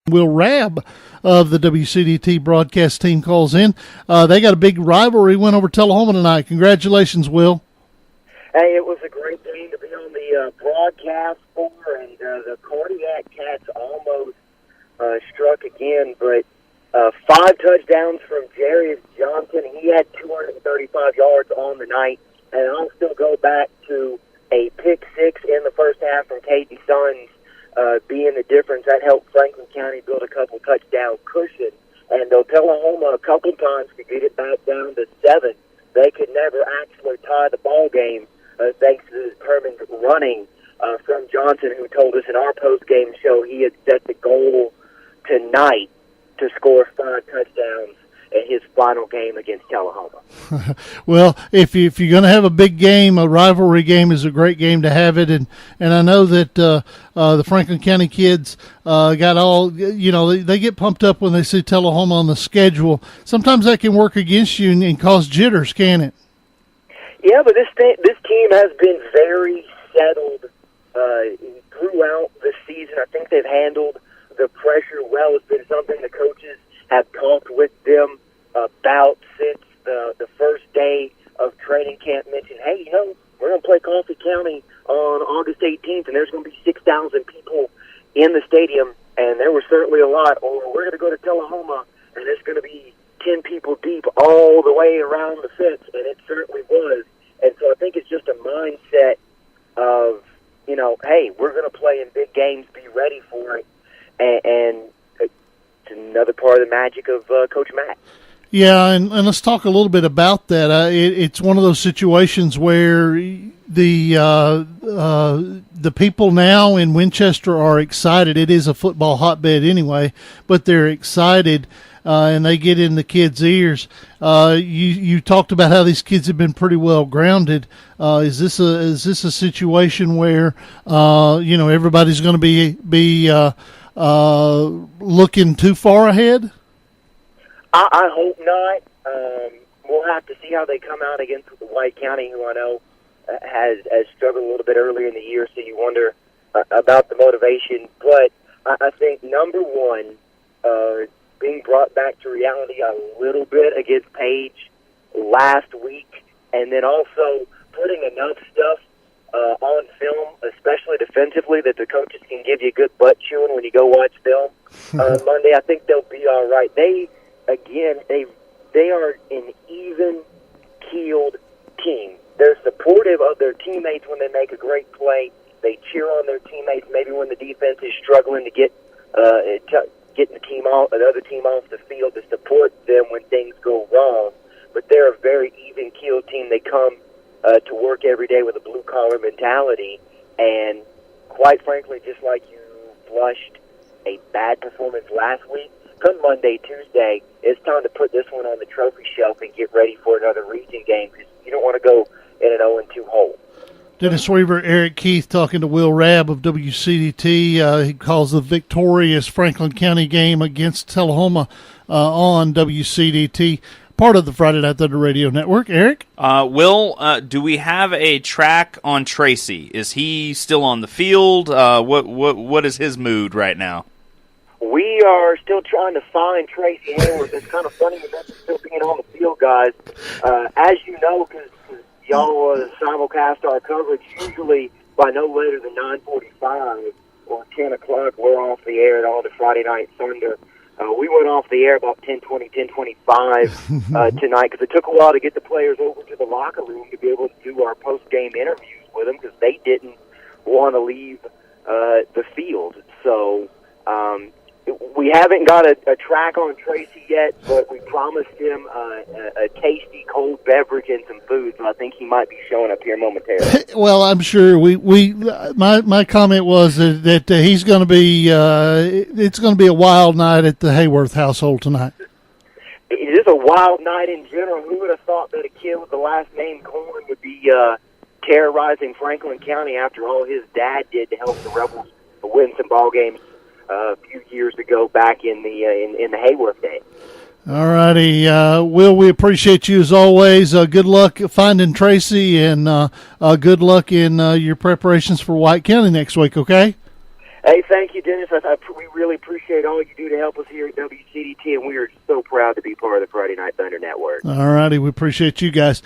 Will Rabb of the WCDT broadcast team calls in. They got a big rivalry win over Tullahoma tonight. Congratulations, Will. Hey, it was a great game to be on the broadcast for, and the Cardiac Cats almost struck again, but 5 touchdowns from Jarius Johnson. He had 235 yards on the night, and I'll still go back to a pick six in the first half from Caden Sons being the difference. That helped Franklin County build a couple touchdown cushion, and though Tullahoma a couple times to get it back down to 7, they could never actually tie the ball game thanks to the determined running from Johnson, who told us in our post-game show he had set the goal tonight to score 5 touchdowns in his final game against Tullahoma. Well, if you're going to have a big game, a rivalry game is a great game to have it, and I know that the Franklin County kids got all, they get pumped up when they see Tullahoma on the schedule. Sometimes that can work against you and cause jitters, can it? Yeah, but this team has been very settled throughout the season. I think they've handled the pressure well. It's been something the coaches have talked with them about since the first day of training camp. Mentioned, hey, we're going to play Coffee County on August 18th, and there's going to be 6,000 people in the stadium, and there were certainly a lot. Or we're going to go to Tullahoma, and there's going to be 10 people deep all the way around the fence, and it certainly was. And so I think it's just a mindset of, hey, we're going to play in big games, be ready for it, and it's another part of the magic of Coach Matt. Yeah, and let's talk a little bit about that. It's one of those situations where the people now in Winchester are excited. It is a football hotbed anyway, but they're excited, and they get in the kids' ears. You talked about how these kids have been pretty well grounded. Is this a situation where everybody's going to be looking too far ahead? I hope not. We'll have to see how they come out against White County, who I know has struggled a little bit earlier in the year, so you wonder about the motivation. But I think, number one, being brought back to reality a little bit against Page last week, and then also putting enough stuff on film, especially defensively, that the coaches can give you a good butt chewing when you go watch film on Monday. I think they'll be all right. They are an even-keeled team. They're supportive of their teammates when they make a great play. They cheer on their teammates maybe when the defense is struggling to get getting the other team off the field, to support them when things go wrong. But they're a very even-keeled team. They come to work every day with a blue-collar mentality. And quite frankly, just like you flushed a bad performance last week, come Monday, Tuesday, it's time to put this one on the trophy shelf and get ready for another region game, because you don't want to go in an 0-2 hole. Dennis Weaver, Eric Keith talking to Will Rabb of WCDT. He calls the victorious Franklin County game against Tullahoma on WCDT, part of the Friday Night Thunder Radio Network. Eric? Will, do we have a track on Tracy? Is he still on the field? What is his mood right now? We are still trying to find Tracy Hayward. It's kind of funny about still being on the field, guys. As you know, because y'all simulcast our coverage, usually by no later than 9:45 or 10 o'clock, we're off the air at all the Friday Night Thunder. We went off the air about 10:20, 10:25 tonight, because it took a while to get the players over to the locker room to be able to do our post-game interviews with them, because they didn't want to leave the field. So we haven't got a track on Tracy yet, but we promised him a tasty cold beverage and some food, so I think he might be showing up here momentarily. Well, I'm sure my comment was that he's going to be it's going to be a wild night at the Hayworth household tonight. It is a wild night in general. Who would have thought that a kid with the last name Coleman would be terrorizing Franklin County after all his dad did to help the Rebels win some ball games a few years ago back in the Hayworth day. All righty. Will, we appreciate you as always. Good luck finding Tracy, and good luck in your preparations for White County next week, okay? Hey, thank you, Dennis. We really appreciate all you do to help us here at WCDT, and we are so proud to be part of the Friday Night Thunder Network. All righty. We appreciate you guys.